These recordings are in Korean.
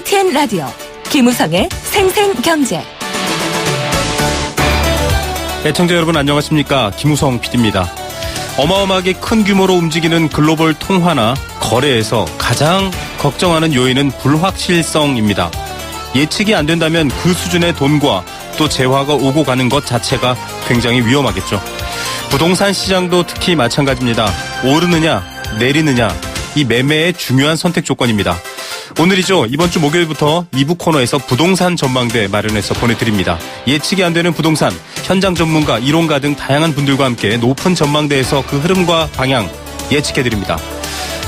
YTN 라디오 김우성의 생생경제. 애청자 여러분 안녕하십니까? 김우성 PD입니다. 어마어마하게 큰 규모로 움직이는 글로벌 통화나 거래에서 가장 걱정하는 요인은 불확실성입니다. 예측이 안 된다면 그 수준의 돈과 또 재화가 오고 가는 것 자체가 굉장히 위험하겠죠. 부동산 시장도 특히 마찬가지입니다. 오르느냐 내리느냐 이 매매의 중요한 선택 조건입니다. 오늘이죠. 이번 주 목요일부터 2부 코너에서 부동산 전망대 마련해서 보내드립니다. 예측이 안 되는 부동산, 현장 전문가, 이론가 등 다양한 분들과 함께 높은 전망대에서 그 흐름과 방향 예측해드립니다.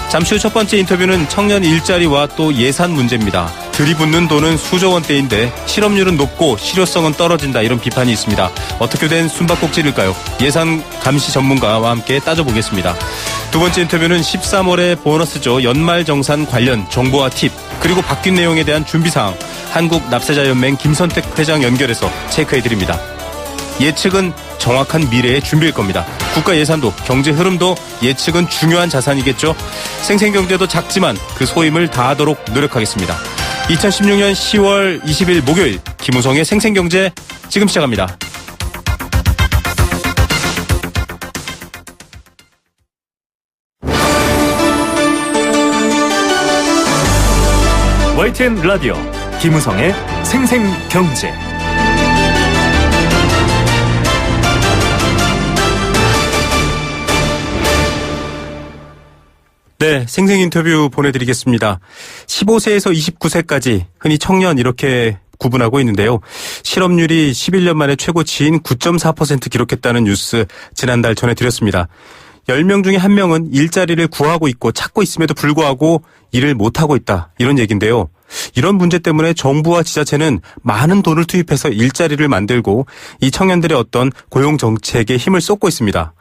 잠시 후 첫 번째 인터뷰는 청년 일자리와 또 예산 문제입니다. 들이붓는 돈은 수조 원대인데 실업률은 높고 실효성은 떨어진다, 이런 비판이 있습니다. 어떻게 된 숨바꼭질일까요? 예산 감시 전문가와 함께 따져보겠습니다. 두 번째 인터뷰는 13월의 보너스죠. 연말정산 관련 정보와 팁, 그리고 바뀐 내용에 대한 준비사항, 한국납세자연맹 김선택 회장 연결해서 체크해드립니다. 예측은 정확한 미래의 준비일 겁니다. 국가 예산도 경제 흐름도 예측은 중요한 자산이겠죠. 생생경제도 작지만 그 소임을 다하도록 노력하겠습니다. 2016년 10월 20일 목요일 김우성의 생생경제 지금 시작합니다. YTN 라디오 김우성의 생생경제. 네, 생생 인터뷰 보내드리겠습니다. 15세에서 29세까지 흔히 청년 이렇게 구분하고 있는데요. 실업률이 11년 만에 최고치인 9.4% 기록했다는 뉴스 지난달 전해드렸습니다. 10명 중에 1명은 일자리를 구하고 있고 찾고 있음에도 불구하고 일을 못하고 있다, 이런 얘기인데요. 이런 문제 때문에 정부와 지자체는 많은 돈을 투입해서 일자리를 만들고 이 청년들의 어떤 고용 정책에 힘을 쏟고 있습니다.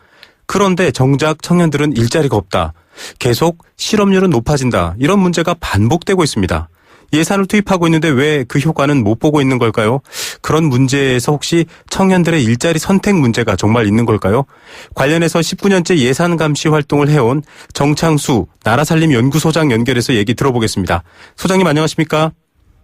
그런데 정작 청년들은 일자리가 없다, 계속 실업률은 높아진다, 이런 문제가 반복되고 있습니다. 예산을 투입하고 있는데 왜 그 효과는 못 보고 있는 걸까요? 그런 문제에서 혹시 청년들의 일자리 선택 문제가 정말 있는 걸까요? 관련해서 19년째 예산 감시 활동을 해온 정창수 나라살림연구소장 연결해서 얘기 들어보겠습니다. 소장님 안녕하십니까?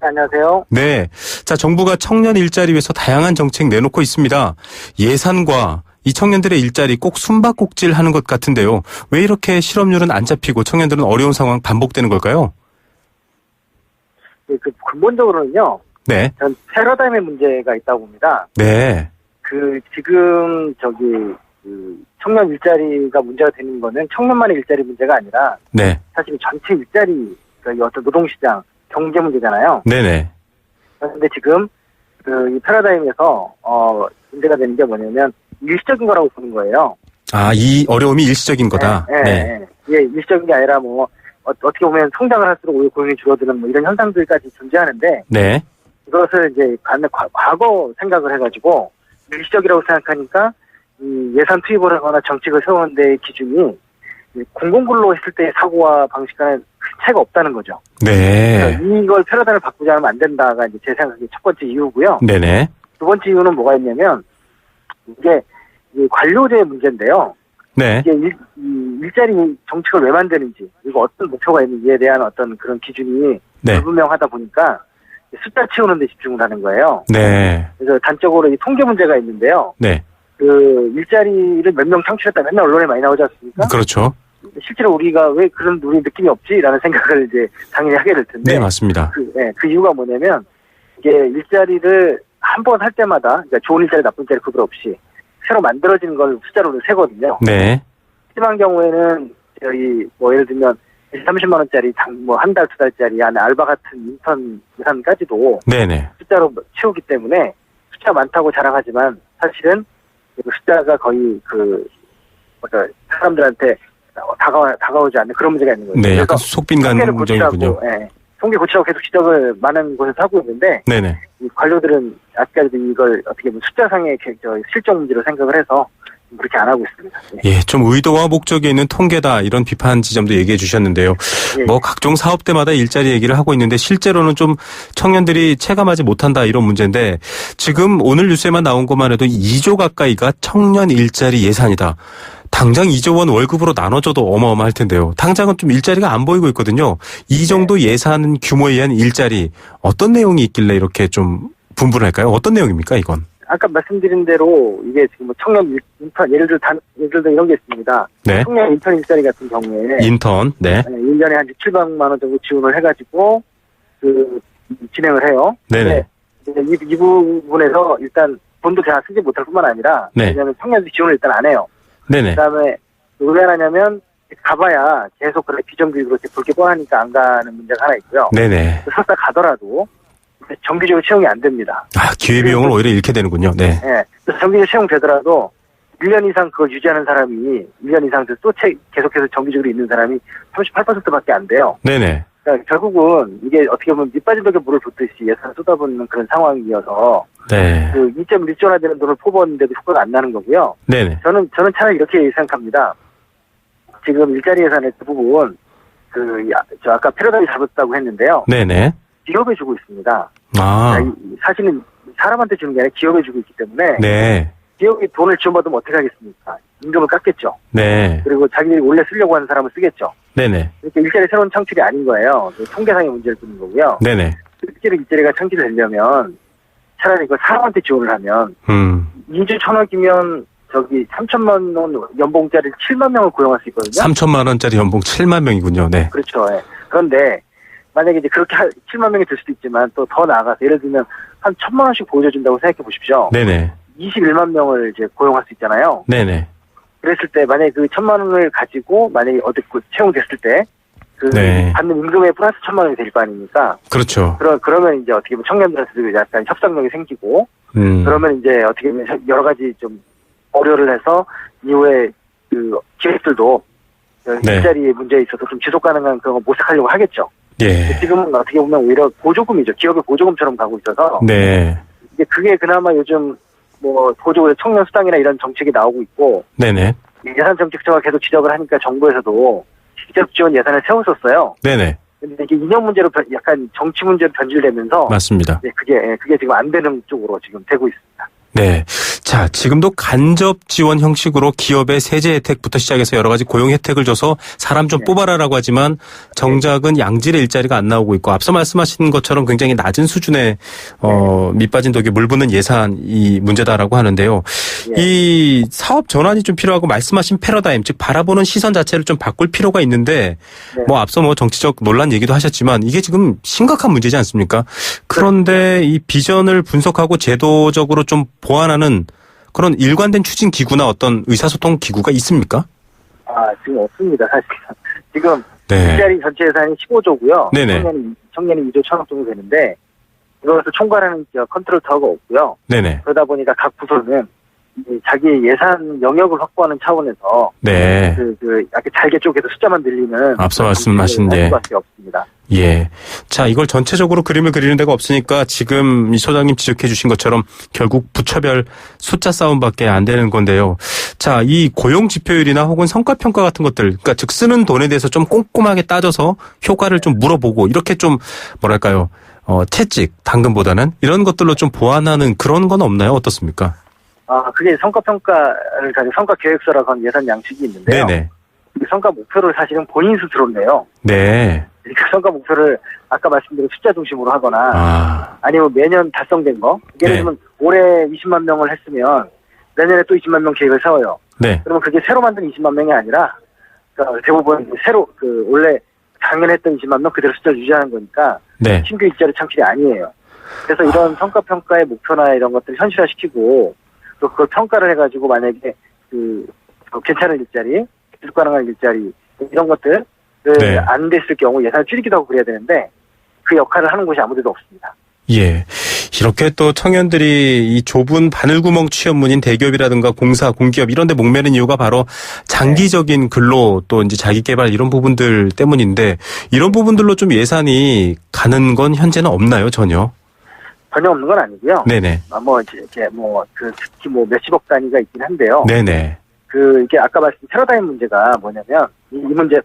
안녕하세요. 네. 자, 정부가 청년 일자리 위해서 다양한 정책 내놓고 있습니다. 예산과 이 청년들의 일자리 꼭 숨바꼭질 하는 것 같은데요. 왜 이렇게 실업률은 안 잡히고 청년들은 어려운 상황 반복되는 걸까요? 네, 근본적으로는요. 네. 전 패러다임의 문제가 있다고 봅니다. 네. 지금 청년 일자리가 문제가 되는 거는 청년만의 일자리 문제가 아니라 네. 사실 전체 일자리, 그러니까 어떤 노동시장, 경제 문제잖아요. 네네. 그런데 지금 이 패러다임에서 문제가 되는 게 뭐냐면 일시적인 거라고 보는 거예요. 아, 이 어려움이 일시적인 거다. 네. 일시적인 게 아니라 어떻게 보면 성장을 할수록 오히려 고용이 줄어드는 이런 현상들까지 존재하는데, 네. 이것을 이제 과거 생각을 해가지고 일시적이라고 생각하니까 이 예산 투입을 하거나 정책을 세우는 데의 기준이 공공근로 했을 때의 사고와 방식과는 차이가 없다는 거죠. 네. 이걸 패러다임을 바꾸지 않으면 안 된다가 이제 제 생각에 첫 번째 이유고요. 네네. 두 번째 이유는 뭐가 있냐면 이게 관료제의 문제인데요. 네. 이게 일자리 정책을 왜 만드는지, 그리고 어떤 목표가 있는지에 대한 어떤 그런 기준이 네. 불분명하다 보니까 숫자 채우는 데 집중을 하는 거예요. 네. 그래서 단적으로 이 통계 문제가 있는데요. 네. 일자리를 몇 명 창출했다 맨날 언론에 많이 나오지 않습니까? 그렇죠. 실제로 우리가 왜 그런 우리 느낌이 없지라는 생각을 이제 당연히 하게 될 텐데. 네, 맞습니다. 그 이유가 뭐냐면 이게 일자리를 한 번 할 때마다, 그러니까 좋은 일자리, 나쁜 일자리 구별 없이 새로 만들어지는 걸 숫자로 세거든요. 네. 심한 경우에는 예를 들면 30만 원짜리 한 달, 두 달짜리 안에 알바 같은 인턴 예산까지도 네네. 숫자로 채우기 때문에 숫자 많다고 자랑하지만 사실은 그 숫자가 거의 사람들한테 다가오지 않는 그런 문제가 있는 거예요. 네, 약간 속빈 감정이군요. 통계 고치라고 계속 지적을 많은 곳에서 하고 있는데, 네네. 이 관료들은 아직까지도 이걸 어떻게 보면 숫자상의 실적 문제로 생각을 해서 그렇게 안 하고 있습니다. 네. 예, 좀 의도와 목적이 있는 통계다, 이런 비판 지점도 얘기해 주셨는데요. 예. 각종 사업대마다 일자리 얘기를 하고 있는데 실제로는 좀 청년들이 체감하지 못한다, 이런 문제인데 지금 오늘 뉴스에만 나온 것만 해도 2조 가까이가 청년 일자리 예산이다. 당장 2조 원 월급으로 나눠줘도 어마어마할 텐데요. 당장은 좀 일자리가 안 보이고 있거든요. 이 정도 예산 규모에 의한 일자리 어떤 내용이 있길래 이렇게 좀 분분을 할까요? 어떤 내용입니까, 이건? 아까 말씀드린 대로 이게 지금 뭐 청년 인턴 예를 들어 이런 게 있습니다. 네. 청년 인턴 일자리 같은 경우에 인턴, 네. 1년에 한 700만 원 정도 지원을 해가지고 진행을 해요. 네네. 이 부분에서 일단 돈도 잘 쓰지 못할 뿐만 아니라 네. 왜냐하면 청년들 지원을 일단 안 해요. 네네. 그다음에 왜 안 하냐면 가봐야 계속 그렇게 비정규직으로 볼 게 뻔하니까 안 가는 문제가 하나 있고요. 네네. 설사 가더라도 정기적으로 채용이 안 됩니다. 아, 기회비용을 오히려 잃게 되는군요. 네. 네. 정기적으로 채용되더라도 1년 이상 그걸 유지하는 사람이 1년 이상 또 계속해서 정기적으로 있는 사람이 38%밖에 안 돼요. 네네. 그러니까 결국은 이게 어떻게 보면 밑빠진 덕에 물을 붓듯이 예산을 쏟아붓는 그런 상황이어서 네. 2.1조나 되는 돈을 퍼부었는데도 효과가 안 나는 거고요. 네네. 저는 차라리 이렇게 생각합니다. 지금 일자리 예산의 대부분 저 아까 패러다임이 잡았다고 했는데요. 네네. 기업에 주고 있습니다. 아. 그러니까 사실은 사람한테 주는 게 아니라 기업에 주고 있기 때문에 네. 기업이 돈을 지원받으면 어떻게 하겠습니까? 임금을 깎겠죠. 네. 그리고 자기들이 원래 쓰려고 하는 사람을 쓰겠죠. 네네. 이렇게 일자리 새로운 창출이 아닌 거예요. 통계상의 문제를 두는 거고요. 네네. 실제로 일자리가 창출되려면 차라리 이거 사람한테 지원을 하면 2주 1,000억이면 3천만 원 연봉짜리 7만 명을 고용할 수 있거든요. 3천만 원짜리 연봉 7만 명이군요. 네. 그렇죠. 예. 그런데 만약에 이제 그렇게 7만 명이 될 수도 있지만 또 더 나아가서 예를 들면 한 1,000만 원씩 보여준다고 생각해 보십시오. 네네. 21만 명을 이제 고용할 수 있잖아요. 네네. 그랬을 때 만약에 그 1,000만 원을 가지고 만약에 채용됐을 때 네. 받는 임금에 플러스 1,000만 원이 될 거 아닙니까? 그렇죠. 그러면 이제 어떻게 보면 청년들한테도 약간 협상력이 생기고 그러면 이제 어떻게 보면 여러 가지 좀 어려를 해서 이후에 기업들도 네. 일자리의 문제에 있어서 좀 지속 가능한 그런 거 모색하려고 하겠죠. 예. 지금은 어떻게 보면 오히려 보조금이죠. 기업의 보조금처럼 가고 있어서. 네. 이제 그게 그나마 요즘 뭐 보조 청년 수당이나 이런 정책이 나오고 있고. 네네. 예산 정책처가 계속 지적을 하니까 정부에서도 직접 지원 예산을 세웠었어요. 네네. 근데 이게 인력 문제로 약간 정치 문제로 변질되면서. 맞습니다. 네, 그게 지금 안 되는 쪽으로 지금 되고 있습니다. 네. 자, 지금도 간접 지원 형식으로 기업의 세제 혜택부터 시작해서 여러 가지 고용 혜택을 줘서 사람 좀 뽑아라라고 하지만 정작은 양질의 일자리가 안 나오고 있고 앞서 말씀하신 것처럼 굉장히 낮은 수준의 밑빠진 독에 물 붓는 예산이 문제다라고 하는데요. 이 사업 전환이 좀 필요하고 말씀하신 패러다임, 즉 바라보는 시선 자체를 좀 바꿀 필요가 있는데 뭐 앞서 뭐 정치적 논란 얘기도 하셨지만 이게 지금 심각한 문제지 않습니까? 그런데 이 비전을 분석하고 제도적으로 좀 보완하는 그런 일관된 추진 기구나 어떤 의사소통 기구가 있습니까? 지금 없습니다, 사실. 지금 네. 일자리 전체 예산이 15조고요. 네네. 청년이 2조 1,000억 정도 되는데 이것을 총괄하는 컨트롤 타워가 없고요. 네네. 그러다 보니까 각 부서는 자기의 예산 영역을 확보하는 차원에서 네. 약간 잘게 쪼개서 숫자만 늘리는 앞서 말씀하신데 수밖에 없습니다. 예. 자, 이걸 전체적으로 그림을 그리는 데가 없으니까 지금 이 소장님 지적해 주신 것처럼 결국 부처별 숫자 싸움밖에 안 되는 건데요. 자, 이 고용 지표율이나 혹은 성과 평가 같은 것들, 그러니까 즉 쓰는 돈에 대해서 좀 꼼꼼하게 따져서 효과를 좀 물어보고 이렇게 좀 뭐랄까요? 채찍, 당근보다는 이런 것들로 좀 보완하는 그런 건 없나요? 어떻습니까? 그게 성과평가를 가지고 성과계획서라고 하는 예산 양식이 있는데요. 네네. 그 성과 목표를 사실은 본인 스스로 내요. 네. 그 성과 목표를 아까 말씀드린 숫자 중심으로 하거나 아니면 매년 달성된 거. 예를 들면 올해 20만 명을 했으면 내년에 또 20만 명 계획을 세워요. 네. 그러면 그게 새로 만든 20만 명이 아니라 그러니까 대부분 새로 원래 작년에 했던 20만 명 그대로 숫자를 유지하는 거니까 네. 신규 일자리 창출이 아니에요. 그래서 이런 성과평가의 목표나 이런 것들을 현실화시키고 또 그걸 평가를 해가지고 만약에 괜찮은 일자리, 지속 가능한 일자리 이런 것들을 안 됐을 경우 예산을 줄이기도 하고 그래야 되는데 그 역할을 하는 곳이 아무데도 없습니다. 예. 이렇게 또 청년들이 이 좁은 바늘구멍 취업문인 대기업이라든가 공사, 공기업 이런 데 목매는 이유가 바로 장기적인 근로 또 이제 자기 개발 이런 부분들 때문인데 이런 부분들로 좀 예산이 가는 건 현재는 없나요, 전혀? 전혀 없는 건 아니고요. 네네. 특히 몇십억 단위가 있긴 한데요. 네네. 이게 아까 말씀드린 패러다임 문제가 뭐냐면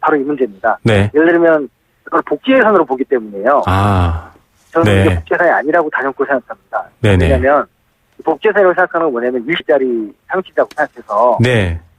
바로 이 문제입니다. 네. 예를 들면 그걸 복지 예산으로 보기 때문에요. 저는 이게 복지 예산이 아니라고 단연코 생각합니다. 네네. 왜냐하면 복지 예산이라고 생각하는 건 뭐냐면 일자리 창출이라고 생각해서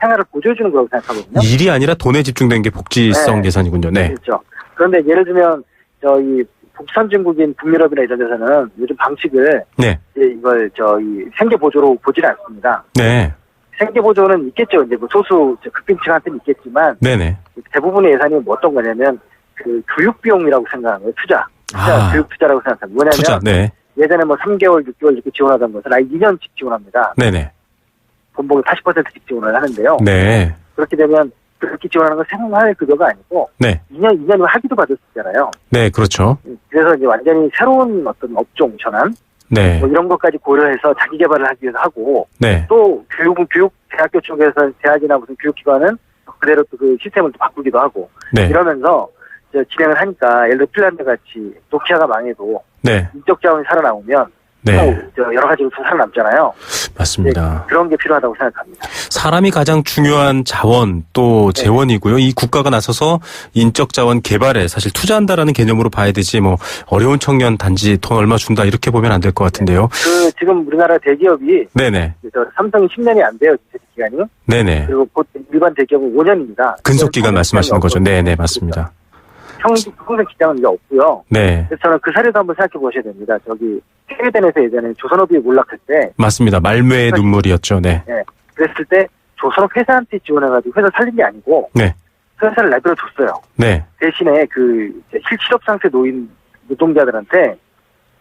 생활을 보조해주는 거라고 생각하거든요. 일이 아니라 돈에 집중된 게 복지성 네. 예산이군요. 네. 그렇죠. 그런데 예를 들면 저희 북선진국인 북유럽이나 이런 데서는 요즘 방식을 네. 이걸 저희 생계 보조로 보지는 않습니다. 네. 생계 보조는 있겠죠. 이제 뭐 소수 극빈층한테는 있겠지만 네네. 대부분의 예산이 뭐 어떤 거냐면 그 교육 비용이라고 생각하는 거예요. 투자 교육 투자라고 생각합니다. 뭐냐면 투자. 네. 예전에 뭐 3개월, 6개월 이렇게 지원하던 것을 아예 2년씩 지원합니다. 네네. 본봉의 80%씩 지원을 하는데요. 네. 그렇게 되면 그렇게 지원하는 건 생활 급여가 아니고 네. 2년이면 학위도 받을 수 있잖아요. 네, 그렇죠. 그래서 이제 완전히 새로운 어떤 업종 전환 네. 뭐 이런 것까지 고려해서 자기 개발을 하기 위해서 하고 네. 또 교육 대학교 쪽에서 대학이나 무슨 교육기관은 그대로 또 그 시스템을 또 바꾸기도 하고 네. 이러면서 이제 진행을 하니까 예를 들어 핀란드 같이 노키아가 망해도 네. 인적 자원이 살아나오면 네. 또 여러 가지로 또 살아남잖아요. 맞습니다. 네, 그런 게 필요하다고 생각합니다. 사람이 가장 중요한 자원 또 재원이고요. 이 국가가 나서서 인적 자원 개발에 사실 투자한다라는 개념으로 봐야 되지 뭐 어려운 청년 단지 돈 얼마 준다 이렇게 보면 안 될 것 같은데요. 그 지금 우리나라 대기업이 네네. 삼성이 10년이 안 돼요. 재직 기간이. 네네. 그리고 곧 일반 대기업은 5년입니다. 근속 기간 말씀하시는 거죠. 네네, 맞습니다. 평생 직장은 이제 없고요. 네. 그래서 저는 그 사례도 한번 생각해 보셔야 됩니다. 저기 스웨덴에서 예전에 조선업이 몰락할 때, 맞습니다. 말매의 눈물이었죠. 네. 그랬을 때 조선업 회사한테 지원해가지고 회사 살린 게 아니고 네. 회사를 내버려 뒀어요. 네. 대신에 그 실질업 상태 노인 노동자들한테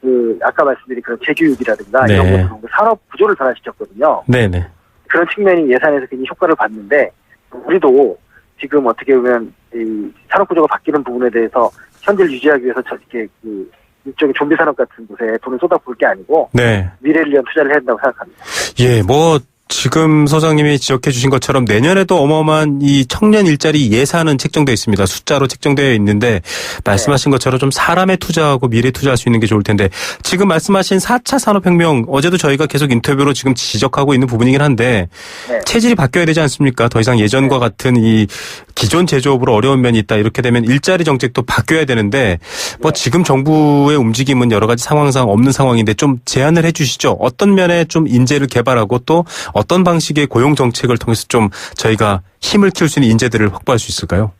그 아까 말씀드린 그런 재교육이라든가 네. 이런 것들 산업 구조를 변화시켰거든요. 네네. 그런 측면이 예산에서 굉장히 효과를 봤는데 우리도 지금 어떻게 보면 이 산업 구조가 바뀌는 부분에 대해서 현재를 유지하기 위해서 이렇게 그 일종의 좀비 산업 같은 곳에 돈을 쏟아부을 게 아니고 네. 미래를 위한 투자를 해야 된다고 생각합니다. 예, 뭐 지금 소장님이 지적해 주신 것처럼 내년에도 어마어마한 이 청년 일자리 예산은 책정되어 있습니다. 숫자로 책정되어 있는데 말씀하신 것처럼 좀 사람에 투자하고 미래에 투자할 수 있는 게 좋을 텐데 지금 말씀하신 4차 산업혁명 어제도 저희가 계속 인터뷰로 지금 지적하고 있는 부분이긴 한데 네. 체질이 바뀌어야 되지 않습니까? 더 이상 예전과 같은 이 기존 제조업으로 어려운 면이 있다. 이렇게 되면 일자리 정책도 바뀌어야 되는데 뭐 지금 정부의 움직임은 여러 가지 상황상 없는 상황인데 좀 제안을 해 주시죠. 어떤 면에 좀 인재를 개발하고 또 어떤 방식의 고용 정책을 통해서 좀 저희가 힘을 키울 수 있는 인재들을 확보할 수 있을까요?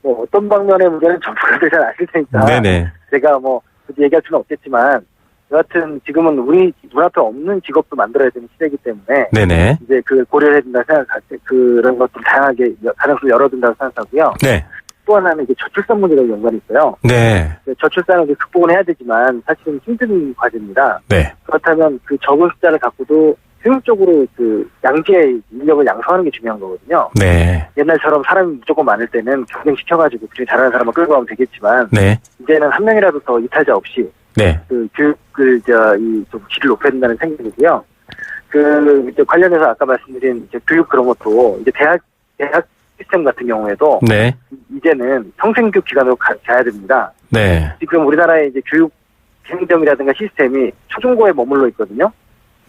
뭐 어떤 방면의 문제는 정부가 잘 아실 테니까 네네. 제가 뭐 굳이 얘기할 수는 없겠지만 여하튼 지금은 우리 눈앞에 없는 직업도 만들어야 되는 시대이기 때문에 네네. 이제 그 고려해야 된다 생각할 때 그런 것들 다양하게 가능성을 열어둔다고 생각하고요. 네. 또 하나는 이제 저출산 문제가 연관이 있어요. 네. 저출산을 이제 극복은 해야 되지만 사실은 힘든 과제입니다. 네. 그렇다면 그 적은 숫자를 갖고도 효율적으로 그 양질의 인력을 양성하는 게 중요한 거거든요. 네. 옛날처럼 사람이 무조건 많을 때는 경쟁시켜가지고 그중에 잘하는 사람을 끌고 가면 되겠지만 네. 이제는 한 명이라도 더 이탈자 없이 네. 그 교육을 좀 질을 높여야 된다는 생각이고요. 그 이제 관련해서 아까 말씀드린 이제 교육 그런 것도 이제 대학 시스템 같은 경우에도 네. 이제는 평생교육 기관으로 가야 됩니다. 네. 지금 우리나라의 이제 교육 행정이라든가 시스템이 초중고에 머물러 있거든요.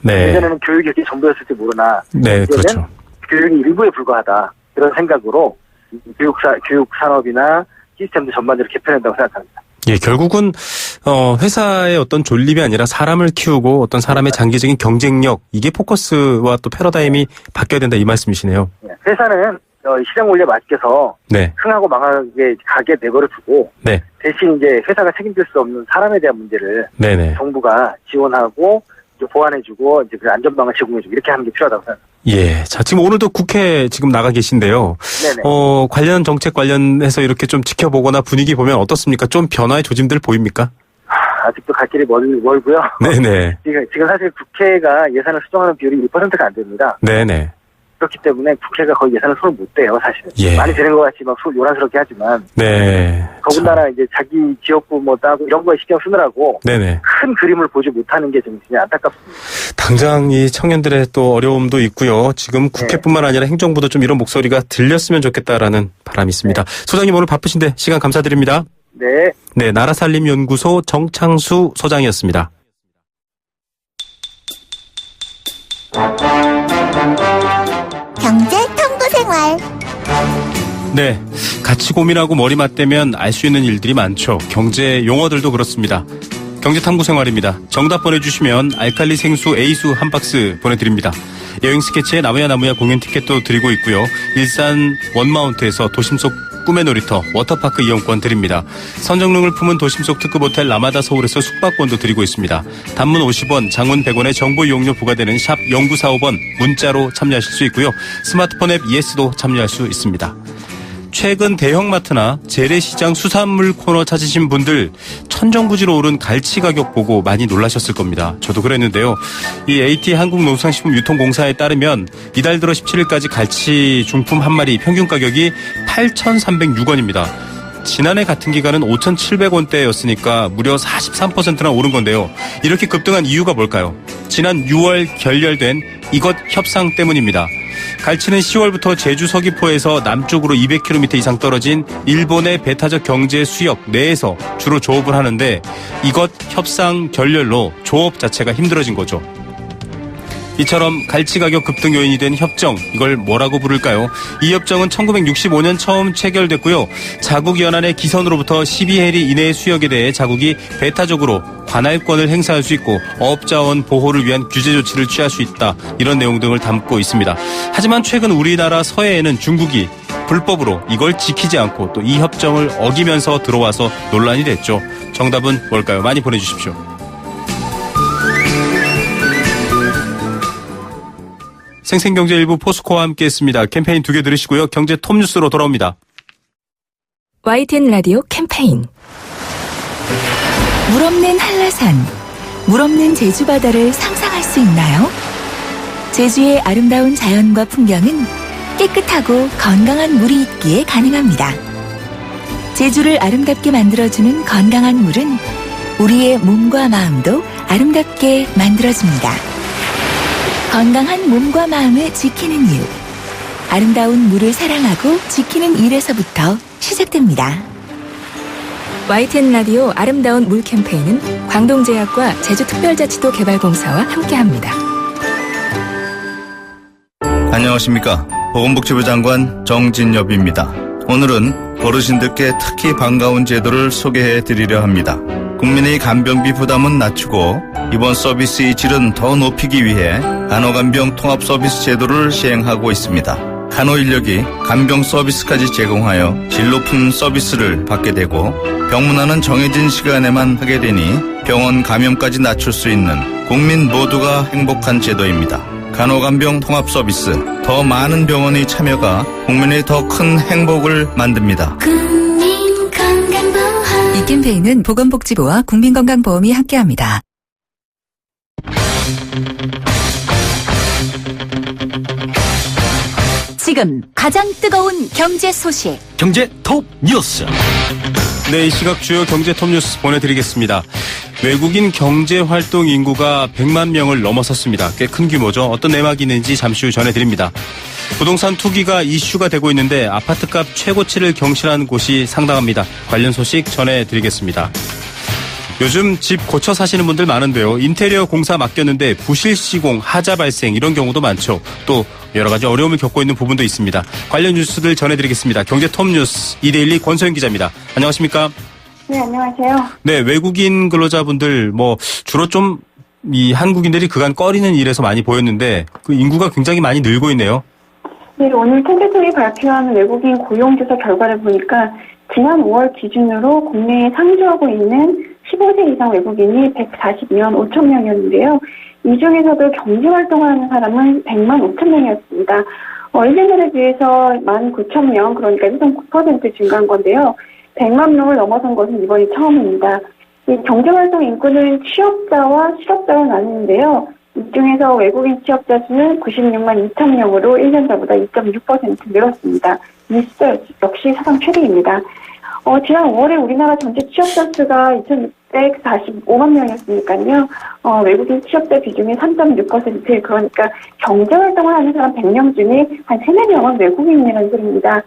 네. 예전에는 교육이 이렇게 전부였을지 모르나 네. 그렇죠. 교육이 일부에 불과하다 그런 생각으로 교육 산업이나 시스템도 전반적으로 개편한다고 생각합니다. 예, 결국은 회사의 어떤 존립이 아니라 사람을 키우고 어떤 사람의 장기적인 경쟁력 이게 포커스와 또 패러다임이 바뀌어야 된다 이 말씀이시네요. 회사는 시장 원리에 맞게서 네. 흥하고 망하게 가게 내버려 두고 네. 대신 이제 회사가 책임질 수 없는 사람에 대한 문제를 네네. 정부가 지원하고 이제 보완해주고 이제 그 안전망을 제공해주고 이렇게 하는 게 필요하다고 생각합니다. 예. 자, 지금 오늘도 국회 지금 나가 계신데요. 네네. 관련 정책 관련해서 이렇게 좀 지켜보거나 분위기 보면 어떻습니까? 좀 변화의 조짐들 보입니까? 아직도 갈 길이 멀고요. 네네. 지금 사실 국회가 예산을 수정하는 비율이 1%가 안 됩니다. 네네. 그렇기 때문에 국회가 거의 예산을 손을 못 대요, 사실은. 예. 많이 되는 것 같이 막 요란스럽게 하지만. 네. 더군다나 이제 자기 지역구 뭐 따고 이런 거에 신경 쓰느라고. 네네. 큰 그림을 보지 못하는 게 좀 진짜 안타깝습니다. 당장 이 청년들의 또 어려움도 있고요. 지금 국회뿐만 아니라 행정부도 좀 이런 목소리가 들렸으면 좋겠다라는 바람이 있습니다. 소장님 오늘 바쁘신데 시간 감사드립니다. 네. 네, 나라살림연구소 정창수 소장이었습니다. 경제 탐구생활. 네, 같이 고민하고 머리 맞대면 알 수 있는 일들이 많죠. 경제 용어들도 그렇습니다. 경제탐구생활입니다. 정답 보내주시면 알칼리 생수 A수 한 박스 보내드립니다. 여행 스케치의 나무야 나무야 공연 티켓도 드리고 있고요. 일산 원마운트에서 도심 속 꿈의 놀이터 워터파크 이용권 드립니다. 선정릉을 품은 도심 속 특급 호텔 라마다 서울에서 숙박권도 드리고 있습니다. 단문 50원, 장문 100원의 정보 이용료 부과되는 샵 0945번 문자로 참여하실 수 있고요. 스마트폰 앱 ES도 참여할 수 있습니다. 최근 대형마트나 재래시장 수산물 코너 찾으신 분들 천정부지로 오른 갈치 가격 보고 많이 놀라셨을 겁니다. 저도 그랬는데요. 이 AT 한국농수산식품유통공사에 따르면 이달 들어 17일까지 갈치 중품 한 마리 평균 가격이 8,306원입니다. 지난해 같은 기간은 5,700원대였으니까 무려 43%나 오른 건데요. 이렇게 급등한 이유가 뭘까요? 지난 6월 결렬된 이것 협상 때문입니다. 갈치는 10월부터 제주 서귀포에서 남쪽으로 200km 이상 떨어진 일본의 배타적 경제 수역 내에서 주로 조업을 하는데 이것 협상 결렬로 조업 자체가 힘들어진 거죠. 이처럼 갈치 가격 급등 요인이 된 협정, 이걸 뭐라고 부를까요? 이 협정은 1965년 처음 체결됐고요. 자국 연안의 기선으로부터 12해리 이내의 수역에 대해 자국이 배타적으로 관할권을 행사할 수 있고 어업자원 보호를 위한 규제 조치를 취할 수 있다. 이런 내용 등을 담고 있습니다. 하지만 최근 우리나라 서해에는 중국이 불법으로 이걸 지키지 않고 또 이 협정을 어기면서 들어와서 논란이 됐죠. 정답은 뭘까요? 많이 보내주십시오. 생생경제 일부 포스코와 함께했습니다. 캠페인 2개 들으시고요. 경제 톱뉴스로 돌아옵니다. YTN 라디오 캠페인 물 없는 한라산, 물 없는 제주 바다를 상상할 수 있나요? 제주의 아름다운 자연과 풍경은 깨끗하고 건강한 물이 있기에 가능합니다. 제주를 아름답게 만들어주는 건강한 물은 우리의 몸과 마음도 아름답게 만들어줍니다. 건강한 몸과 마음을 지키는 이유. 아름다운 물을 사랑하고 지키는 일에서부터 시작됩니다. YTN 라디오 아름다운 물 캠페인은 광동제약과 제주특별자치도 개발공사와 함께합니다. 안녕하십니까. 보건복지부 장관 정진엽입니다. 오늘은 어르신들께 특히 반가운 제도를 소개해 드리려 합니다. 국민의 간병비 부담은 낮추고 이번 서비스의 질은 더 높이기 위해 간호간병 통합 서비스 제도를 시행하고 있습니다. 간호 인력이 간병 서비스까지 제공하여 질 높은 서비스를 받게 되고 병문안은 정해진 시간에만 하게 되니 병원 감염까지 낮출 수 있는 국민 모두가 행복한 제도입니다. 간호간병 통합 서비스, 더 많은 병원의 참여가 국민의 더 큰 행복을 만듭니다. 이 캠페인은 보건복지부와 국민건강보험이 함께합니다. 지금 가장 뜨거운 경제 소식. 경제 톱 뉴스. 네, 이 시각 주요 경제 톱뉴스 보내드리겠습니다. 외국인 경제활동 인구가 100만 명을 넘어섰습니다. 꽤 큰 규모죠. 어떤 내막이 있는지 잠시 후 전해드립니다. 부동산 투기가 이슈가 되고 있는데 아파트값 최고치를 경신한 곳이 상당합니다. 관련 소식 전해드리겠습니다. 요즘 집 고쳐 사시는 분들 많은데요. 인테리어 공사 맡겼는데 부실 시공, 하자 발생 이런 경우도 많죠. 또 여러 가지 어려움을 겪고 있는 부분도 있습니다. 관련 뉴스들 전해드리겠습니다. 경제 톱뉴스 이데일리 권소영 기자입니다. 안녕하십니까? 네, 안녕하세요. 네, 외국인 근로자분들 주로 좀 이 한국인들이 그간 꺼리는 일에서 많이 보였는데 그 인구가 굉장히 많이 늘고 있네요. 네, 오늘 통계청이 발표한 외국인 고용조사 결과를 보니까 지난 5월 기준으로 국내에 상주하고 있는 15세 이상 외국인이 142만 5천 명이었는데요. 이 중에서도 경제활동을 하는 사람은 100만 5천 명이었습니다. 1년 전에 비해서 1만 9천 명, 그러니까 1.9% 증가한 건데요. 100만 명을 넘어선 것은 이번이 처음입니다. 이 경제활동 인구는 취업자와 실업자로 나뉘는데요. 이 중에서 외국인 취업자 수는 96만 2천 명으로 1년 전보다 2.6% 늘었습니다. 이 숫자 역시 사상 최대입니다. 지난 5월에 우리나라 전체 취업자 수가 2,645만 명이었으니까요. 외국인 취업자 비중이 3.6%, 그러니까 경제활동을 하는 사람 100명 중에 한 3, 4명은 외국인이라는 소리입니다.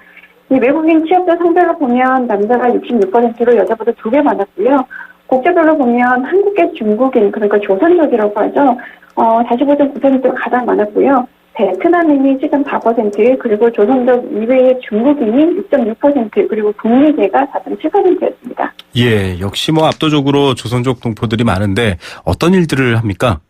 이 외국인 취업자 성별로 보면 남자가 66%로 여자보다 2배 많았고요. 국제별로 보면 한국계 중국인, 그러니까 조선족이라고 하죠. 45.9%가 가장 많았고요. 베트남인이 7.4%, 그리고 조선족 이외의 중국인이 6.6%, 그리고 북미계가 4.7%였습니다. 예, 역시 압도적으로 조선족 동포들이 많은데 어떤 일들을 합니까?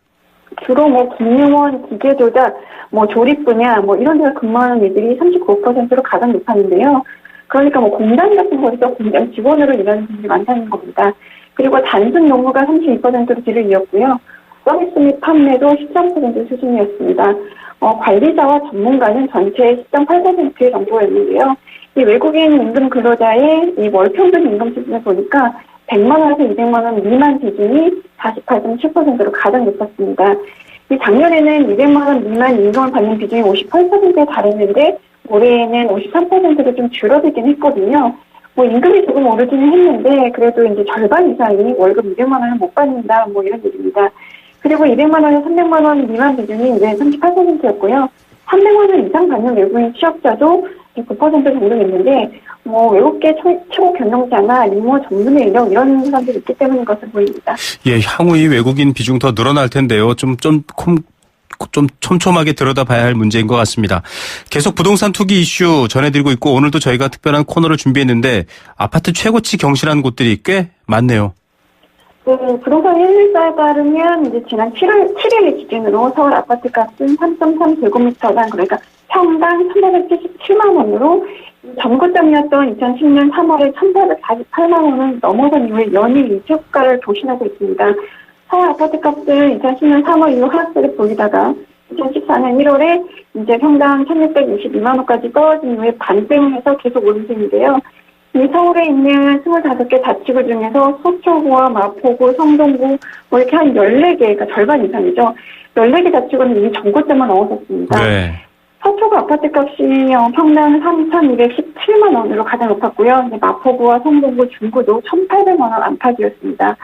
주로 뭐 금융원, 기계조작, 뭐 조립 분야, 뭐 이런 데서 근무하는 이들이 39%로 가장 높았는데요. 그러니까 뭐 공장 같은 곳에서 공장 직원으로 일하는 분들이 많다는 겁니다. 그리고 단순 농무가 32%로 뒤를 이었고요. 서비스 및 판매도 13% 수준이었습니다. 관리자와 전문가는 전체의 10.8% 정도였는데요. 이 외국인 임금 근로자의 이 월 평균 임금 수준을 보니까 100만 원에서 200만 원 미만 비중이 48.7%로 가장 높았습니다. 이 작년에는 200만 원 미만 임금을 받는 비중이 58%에 달했는데 올해에는 53%로 좀 줄어들긴 했거든요. 뭐 임금이 조금 오르기는 했는데 그래도 이제 절반 이상이 월급 200만 원을 못 받는다 뭐 이런 얘기입니다. 그리고 200만 원에서 300만 원 미만 비중이 이제 38%였고요. 300만 원 이상 받는 외국인 취업자도 9% 정도 있는데 뭐 외국계 최고 경영자나 유머 전문의 인력 이런 사람들이 있기 때문인 것으로 보입니다. 예, 향후 이 외국인 비중 더 늘어날 텐데요. 좀 촘촘하게 들여다봐야 할 문제인 것 같습니다. 계속 부동산 투기 이슈 전해드리고 있고 오늘도 저희가 특별한 코너를 준비했는데 아파트 최고치 경신한 곳들이 꽤 많네요. 네, 부동산 114에 따르면 이제 지난 7일 기준으로 서울 아파트 값은 3.3제곱미터당 그러니까 평당 1,877만 원으로 전고점이었던 2010년 3월에 1,848만 원을 넘어선 이후에 연일 이주가를 도신하고 있습니다. 서울 아파트 값은 2010년 3월 이후 하락세를 보이다가 2014년 1월에 이제 평당 1,622만 원까지 떨어진 이후에 반등을 해서 계속 오른 중인데요. 이 서울에 있는 25개 자치구 중에서 서초구와 마포구, 성동구 뭐 이렇게 한 14개, 그러니까 절반 이상이죠. 14개 자치구는 이미 전고점을 넘어섰습니다. 네. 서초구 아파트값이 평당 3,217만 원으로 가장 높았고요. 마포구와 성동구, 중구도 1,800만 원 안팎이었습니다.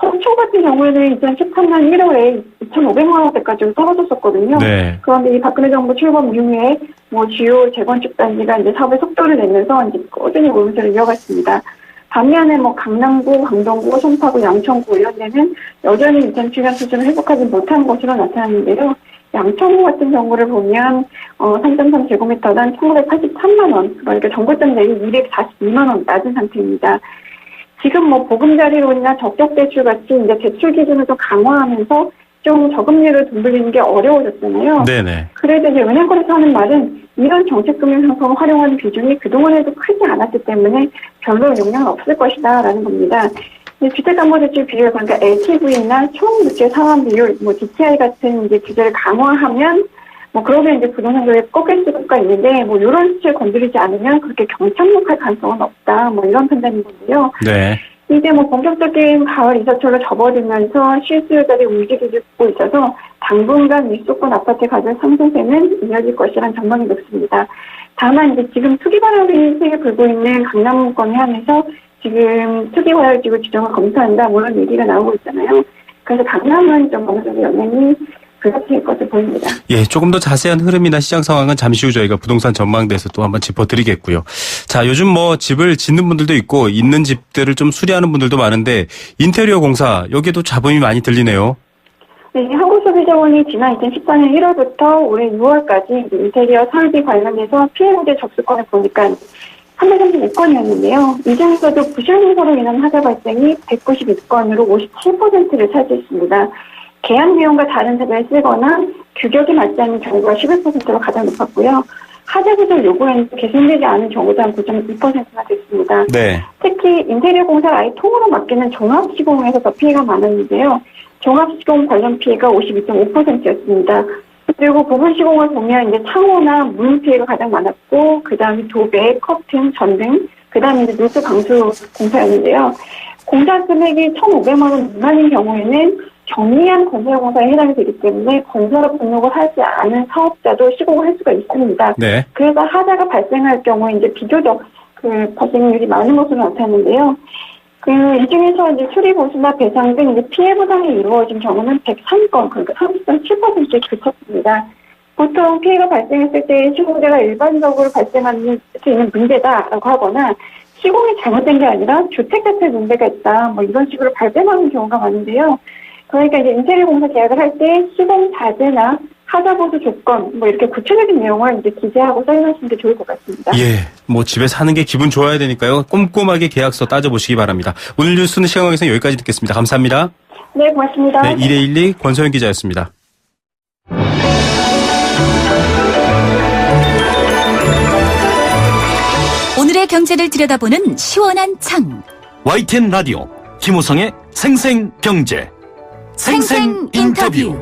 서초 같은 경우에는 2013년 1월에 2,500만 원대까지 떨어졌었거든요. 네. 그런데 이 박근혜 정부 출범 이후에 뭐 주요 재건축 단지가 이제 사업에 속도를 내면서 이제 꾸준히 오름세를 이어갔습니다. 반면에 뭐 강남구, 강동구, 송파구, 양천구 이런 데는 여전히 2007년 수준을 회복하지 못한 것으로 나타났는데요. 양천구 같은 경우를 보면 3.3제곱미터당 1,983만 원, 그러니까 정고점 대비 242만 원 낮은 상태입니다. 지금 뭐 보금자리론이나 적격대출 같이 이제 대출 기준을 좀 강화하면서 좀 저금리를 돈 빌리는 게 어려워졌잖아요. 네네. 그래도 이제 은행권에서 하는 말은 이런 정책금융 상품을 활용하는 비중이 그동안에도 크지 않았기 때문에 별로 영향은 없을 것이다라는 겁니다. 주택담보대출 비율, 그러니까 LTV나 총부채 상환 비율, 뭐 DTI 같은 이제 규제를 강화하면 뭐 그러면 이제 부동산 가격이 꺾일 수가 있는데 뭐 이런 수치를 건드리지 않으면 그렇게 경착륙할 가능성은 없다. 뭐 이런 판단인 건데요. 네. 이제 뭐 본격적인 가을 이사철로 접어들면서 실수요자들이 움직이고 있어서 당분간 위수권 아파트 가격 상승세는 이어질 것이라는 전망이 높습니다. 다만 이제 지금 투기 발효를 세게 불고 있는 강남권에 한해서 지금 투기 발효지구 지정을 검토한다. 뭐 이런 얘기가 나오고 있잖아요. 그래서 강남은 좀 어느 정도 영향이 불가피할 것으로 보입니다. 예, 조금 더 자세한 흐름이나 시장 상황은 잠시 후 저희가 부동산 전망대에서 또 한번 짚어드리겠고요. 자, 요즘 뭐 집을 짓는 분들도 있고 있는 집들을 좀 수리하는 분들도 많은데 인테리어 공사 여기에도 잡음이 많이 들리네요. 네, 한국소비자원이 지난 2014년 1월부터 올해 6월까지 인테리어 설비 관련해서 피해 문제 접수건을 보니까 336건이었는데요. 이 중에서도 부실공사로 인한 하자 발생이 192건으로 57%를 차지했습니다. 계약 내용과 다른 색을 쓰거나 규격이 맞지 않는 경우가 11%로 가장 높았고요. 하자 구조 요구에는 개선되지 않은 경우도 한 9.2%나 됐습니다. 네. 특히 인테리어 공사를 아예 통으로 맡기는 종합시공에서 더 피해가 많았는데요. 종합시공 관련 피해가 52.5%였습니다. 그리고 부분 시공을 보면 이제 창호나 문 피해가 가장 많았고, 그 다음에 도배, 커튼, 전등, 그 다음에 이제 누수 방수 공사였는데요. 공사 금액이 1,500만 원 미만인 경우에는 정리한 건설공사에 해당이 되기 때문에 건설업 등록을 하지 않은 사업자도 시공을 할 수가 있습니다. 네. 그래서 하자가 발생할 경우에 이제 비교적 그 발생률이 많은 것으로 나타났는데요. 이 중에서 이제 수리 보수나 배상 등 이제 피해 보상이 이루어진 경우는 103건, 그러니까 30.7%에 그쳤습니다. 보통 피해가 발생했을 때 시공자가 일반적으로 발생할 수 있는 문제다라고 하거나 시공이 잘못된 게 아니라 주택 자체에 문제가 있다, 뭐 이런 식으로 발뺌하는 경우가 많은데요. 그러니까 이제 인테리어 공사 계약을 할 때 시공 자재나 하자 보수 조건, 뭐 이렇게 구체적인 내용을 이제 기재하고 사인하시는 게 좋을 것 같습니다. 예, 뭐 집에 사는 게 기분 좋아야 되니까요. 꼼꼼하게 계약서 따져보시기 바랍니다. 오늘 뉴스는 시간관계상 여기까지 듣겠습니다. 감사합니다. 네, 고맙습니다. 네, 1회1리 권소영 기자였습니다. 경제를 들여다보는 시원한 창. YTN 라디오 김우성의 생생경제 생생 인터뷰.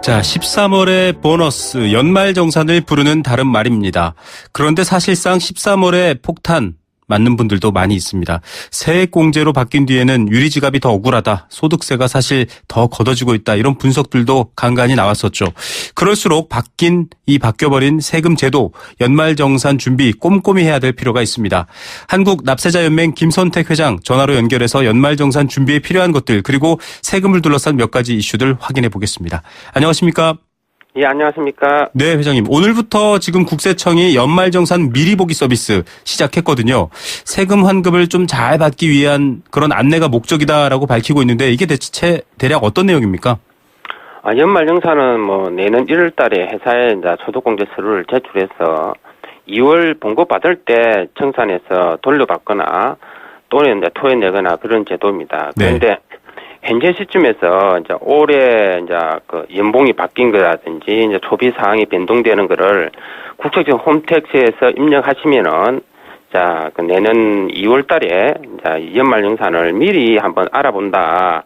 자, 13월의 보너스, 연말정산을 부르는 다른 말입니다. 그런데 사실상 13월의 폭탄 맞는 분들도 많이 있습니다. 세액공제로 바뀐 뒤에는 유리지갑이 더 억울하다, 소득세가 사실 더 걷어지고 있다, 이런 분석들도 간간히 나왔었죠. 그럴수록 바뀌어버린 세금 제도, 연말정산 준비 꼼꼼히 해야 될 필요가 있습니다. 한국납세자연맹 김선택 회장 전화로 연결해서 연말정산 준비에 필요한 것들, 그리고 세금을 둘러싼 몇 가지 이슈들 확인해 보겠습니다. 안녕하십니까? 예, 안녕하십니까. 네, 회장님. 오늘부터 지금 국세청이 연말정산 미리 보기 서비스 시작했거든요. 세금 환급을 좀 잘 받기 위한 그런 안내가 목적이다라고 밝히고 있는데, 이게 대략 어떤 내용입니까? 연말정산은 내년 1월 달에 회사에 이제 소득공제 서류를 제출해서 2월 봉급 받을 때 청산해서 돌려받거나 또는 이제 토해내거나 그런 제도입니다. 그런데 네. 현재 시점에서 이제 올해 이제 그 연봉이 바뀐 거라든지 이제 소비 사항이 변동되는 거를 국세청 홈택스에서 입력하시면은 자, 그 내년 2월 달에 이제 연말정산을 미리 한번 알아본다.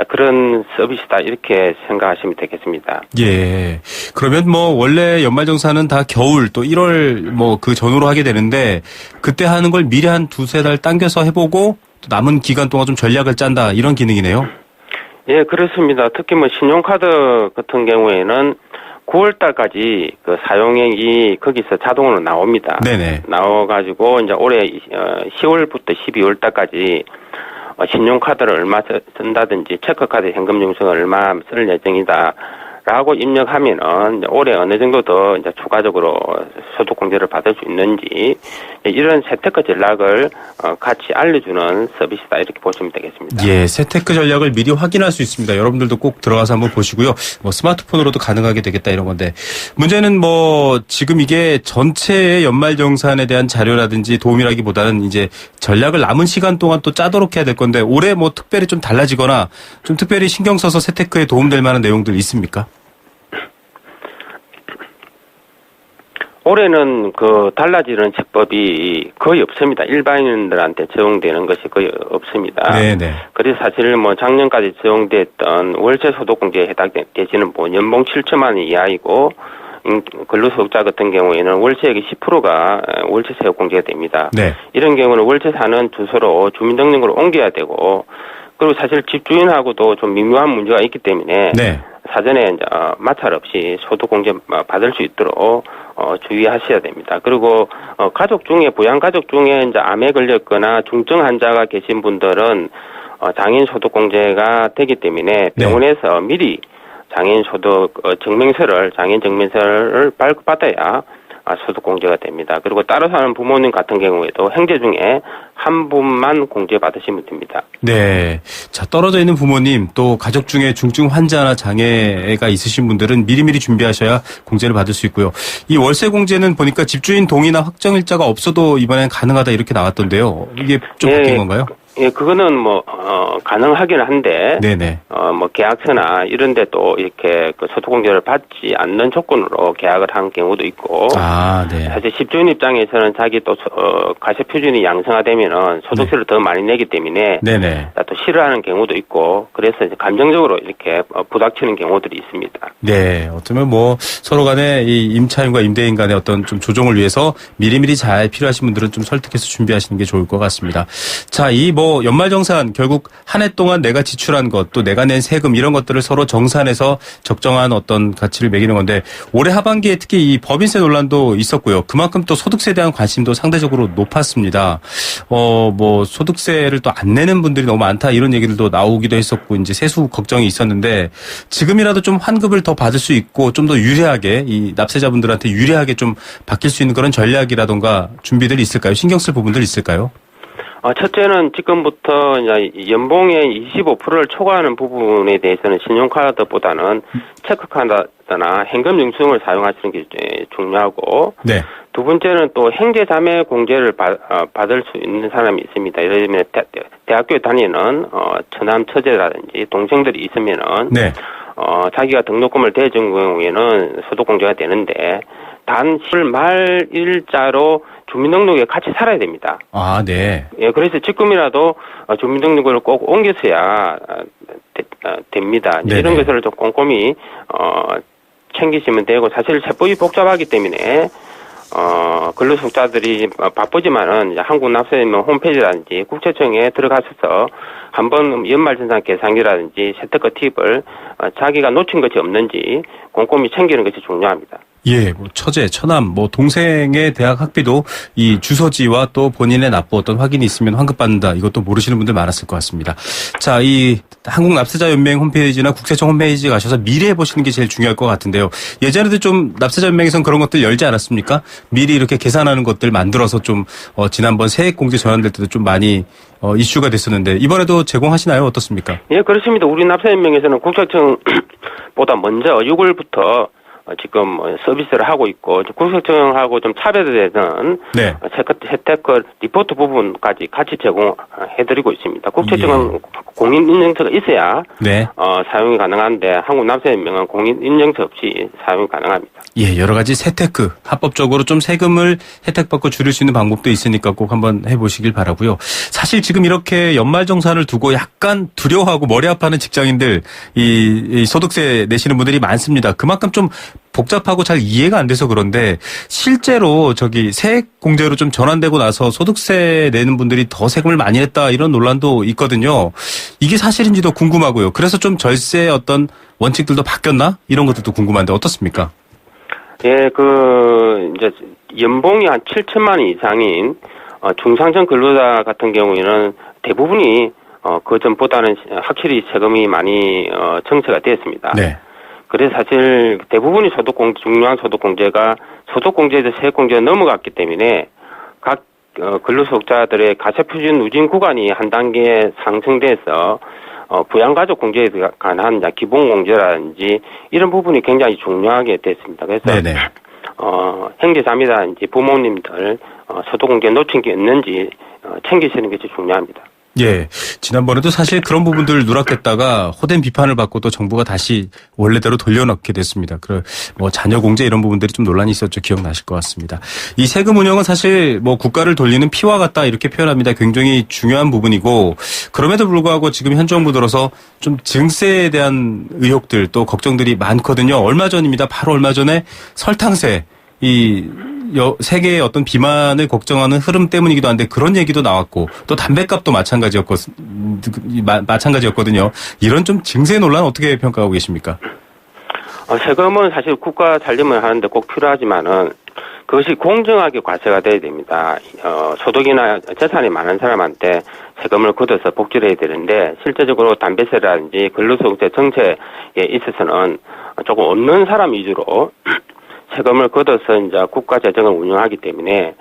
그런 서비스다, 이렇게 생각하시면 되겠습니다. 예. 그러면 원래 연말정산은 다 겨울 또 1월 그 전후로 하게 되는데, 그때 하는 걸 미리 한 두세 달 당겨서 해보고 또 남은 기간 동안 좀 전략을 짠다, 이런 기능이네요. 예, 그렇습니다. 특히 신용카드 같은 경우에는 9월 달까지 그 사용액이 거기서 자동으로 나옵니다. 네네. 나와가지고 이제 올해 10월부터 12월 달까지 신용카드를 얼마 쓴다든지 체크카드 현금 융성을 얼마 쓸 예정이다라고 입력하면은 이제 올해 어느 정도 더 이제 추가적으로 소득공제를 받을 수 있는지 이런 세테크 전략을 같이 알려주는 서비스다, 이렇게 보시면 되겠습니다. 예, 세테크 전략을 미리 확인할 수 있습니다. 여러분들도 꼭 들어가서 한번 보시고요. 스마트폰으로도 가능하게 되겠다, 이런 건데, 문제는 지금 이게 전체의 연말정산에 대한 자료라든지 도움이라기보다는 이제 전략을 남은 시간 동안 또 짜도록 해야 될 건데, 올해 특별히 좀 달라지거나 좀 특별히 신경 써서 세테크에 도움될 만한 내용들 있습니까? 올해는 달라지는 제법이 거의 없습니다. 일반인들한테 적용되는 것이 거의 없습니다. 네네. 그래서 사실 작년까지 적용됐던 월세 소득공제에 해당되시는 연봉 7천만 원 이하이고, 근로소득자 같은 경우에는 월세액의 10%가 월세 세액 공제가 됩니다. 네. 이런 경우는 월세 사는 주소로 주민등록을 옮겨야 되고, 그리고 사실 집주인하고도 좀 미묘한 문제가 있기 때문에 네. 사전에 이제 마찰 없이 소득공제 받을 수 있도록 주의하셔야 됩니다. 그리고 가족 중에, 부양 가족 중에 이제 암에 걸렸거나 중증 환자가 계신 분들은 장애인 소득공제가 되기 때문에 병원에서 네. 미리 장애인 소득 장애인 증명서를 발급받아야 소득공제가 됩니다. 그리고 따로 사는 부모님 같은 경우에도 형제 중에 한 분만 공제 받으시면 됩니다. 네. 자, 떨어져 있는 부모님, 또 가족 중에 중증 환자나 장애가 있으신 분들은 미리미리 준비하셔야 공제를 받을 수 있고요. 이 월세 공제는 보니까 집주인 동의나 확정일자가 없어도 이번엔 가능하다, 이렇게 나왔던데요. 이게 좀 바뀐 건가요? 예, 그거는 가능하긴 한데, 네네. 계약서나 이런데 또 이렇게 소득공제를 받지 않는 조건으로 계약을 한 경우도 있고, 네. 사실 집주인 입장에서는 자기 또, 가세 표준이 양성화되면은 소득세를 더 많이 내기 때문에, 네네. 또 싫어하는 경우도 있고, 그래서 이제 감정적으로 이렇게 부닥치는 경우들이 있습니다. 네. 어쩌면 서로 간에 이 임차인과 임대인 간의 어떤 좀 조정을 위해서 미리미리 잘 필요하신 분들은 좀 설득해서 준비하시는 게 좋을 것 같습니다. 자, 연말정산, 결국 한 해 동안 내가 지출한 것, 또 내가 낸 세금, 이런 것들을 서로 정산해서 적정한 어떤 가치를 매기는 건데, 올해 하반기에 특히 이 법인세 논란도 있었고요. 그만큼 또 소득세에 대한 관심도 상대적으로 높았습니다. 소득세를 또 안 내는 분들이 너무 많다, 이런 얘기들도 나오기도 했었고, 이제 세수 걱정이 있었는데, 지금이라도 좀 환급을 더 받을 수 있고, 좀 더 유리하게, 이 납세자분들한테 유리하게 좀 바뀔 수 있는 그런 전략이라던가 준비들이 있을까요? 신경 쓸 부분들이 있을까요? 첫째는 지금부터 이제 연봉의 25%를 초과하는 부분에 대해서는 신용카드보다는 체크카드나 현금 융통을 사용하시는 게 중요하고, 네. 두 번째는 또 형제자매 공제를 받을 수 있는 사람이 있습니다. 예를 들면 대학교에 다니는 처남 처제라든지 동생들이 있으면은 네. 자기가 등록금을 대준 경우에는 소득공제가 되는데, 단 10월 말일자로 주민등록에 같이 살아야 됩니다. 아, 네. 예, 그래서 지금이라도 주민등록을 꼭 옮겨서야 됩니다. 네네. 이런 것을 좀 꼼꼼히 챙기시면 되고, 사실 세법이 복잡하기 때문에 근로소득자들이 바쁘지만은 이제 한국납세연맹 홈페이지라든지 국세청에 들어가셔서 한번 연말정산 계산기라든지 세특허 팁을 자기가 놓친 것이 없는지 꼼꼼히 챙기는 것이 중요합니다. 예, 뭐 처제, 처남, 뭐 동생의 대학 학비도 이 주소지와 또 본인의 납부 어떤 확인이 있으면 환급받는다. 이것도 모르시는 분들 많았을 것 같습니다. 자, 이 한국납세자연맹 홈페이지나 국세청 홈페이지 가셔서 미리 해보시는 게 제일 중요할 것 같은데요. 예전에도 좀 납세자연맹에서는 그런 것들 열지 않았습니까? 미리 이렇게 계산하는 것들 만들어서 좀 지난번 세액공제 전환될 때도 좀 많이 이슈가 됐었는데 이번에도 제공하시나요? 어떻습니까? 예, 그렇습니다. 우리 납세연맹에서는 국세청보다 먼저 6월부터 지금 서비스를 하고 있고 국세청하고 좀 차별되는 네. 혜택 리포트 부분까지 같이 제공해드리고 있습니다. 국세청은 공인인증서가 있어야 네. 사용이 가능한데 한국납세연맹은 공인인증서 없이 사용이 가능합니다. 예, 여러 가지 세테크 합법적으로 좀 세금을 혜택받고 줄일 수 있는 방법도 있으니까 꼭 한번 해보시길 바라고요. 사실 지금 이렇게 연말정산을 두고 약간 두려워하고 머리 아파하는 직장인들 이 소득세 내시는 분들이 많습니다. 그만큼 좀 복잡하고 잘 이해가 안 돼서 그런데 실제로 세액 공제로 좀 전환되고 나서 소득세 내는 분들이 더 세금을 많이 냈다 이런 논란도 있거든요. 이게 사실인지도 궁금하고요. 그래서 좀 절세 어떤 원칙들도 바뀌었나? 이런 것들도 궁금한데 어떻습니까? 예, 이제 연봉이 한 7천만 원 이상인 중상층 근로자 같은 경우에는 대부분이 그 전보다는 확실히 세금이 많이 정체가 되었습니다. 네. 그래서 사실 대부분이 중요한 소득공제가 소득공제에서 세액공제가 넘어갔기 때문에 각 근로소득자들의 가세표준 누진 구간이 한 단계 상승돼서 부양가족 공제에 관한 기본공제라든지 이런 부분이 굉장히 중요하게 됐습니다. 그래서 네네. 형제자매라든지 부모님들 소득공제 놓친 게 있는지 챙기시는 것이 중요합니다. 예. 지난번에도 사실 그런 부분들 누락됐다가 호된 비판을 받고 또 정부가 다시 원래대로 돌려놓게 됐습니다. 자녀 공제 이런 부분들이 좀 논란이 있었죠. 기억나실 것 같습니다. 이 세금 운영은 사실 국가를 돌리는 피와 같다 이렇게 표현합니다. 굉장히 중요한 부분이고 그럼에도 불구하고 지금 현 정부 들어서 좀 증세에 대한 의혹들 또 걱정들이 많거든요. 얼마 전입니다. 바로 얼마 전에 설탕세 세계의 어떤 비만을 걱정하는 흐름 때문이기도 한데 그런 얘기도 나왔고 또 담배값도 마찬가지였거든요. 이런 좀 증세 논란 어떻게 평가하고 계십니까? 세금은 사실 국가 살림을 하는데 꼭 필요하지만은 그것이 공정하게 과세가 돼야 됩니다. 소득이나 재산이 많은 사람한테 세금을 걷어서 복지를 해야 되는데 실제적으로 담배세라든지 근로소득세 정책에 있어서는 조금 없는 사람 위주로 세금을 걷어서 이제 국가 재정을 운영하기 때문에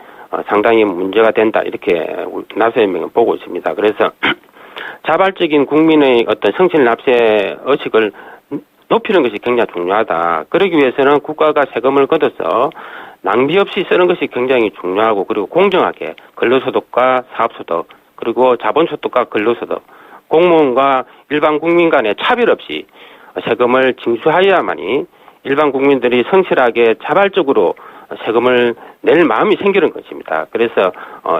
상당히 문제가 된다 이렇게 납세연맹은 보고 있습니다. 그래서 자발적인 국민의 어떤 성실 납세 의식을 높이는 것이 굉장히 중요하다. 그러기 위해서는 국가가 세금을 걷어서 낭비 없이 쓰는 것이 굉장히 중요하고 그리고 공정하게 근로소득과 사업소득 그리고 자본소득과 근로소득 공무원과 일반 국민 간의 차별 없이 세금을 징수하여야만이 일반 국민들이 성실하게 자발적으로 세금을 낼 마음이 생기는 것입니다. 그래서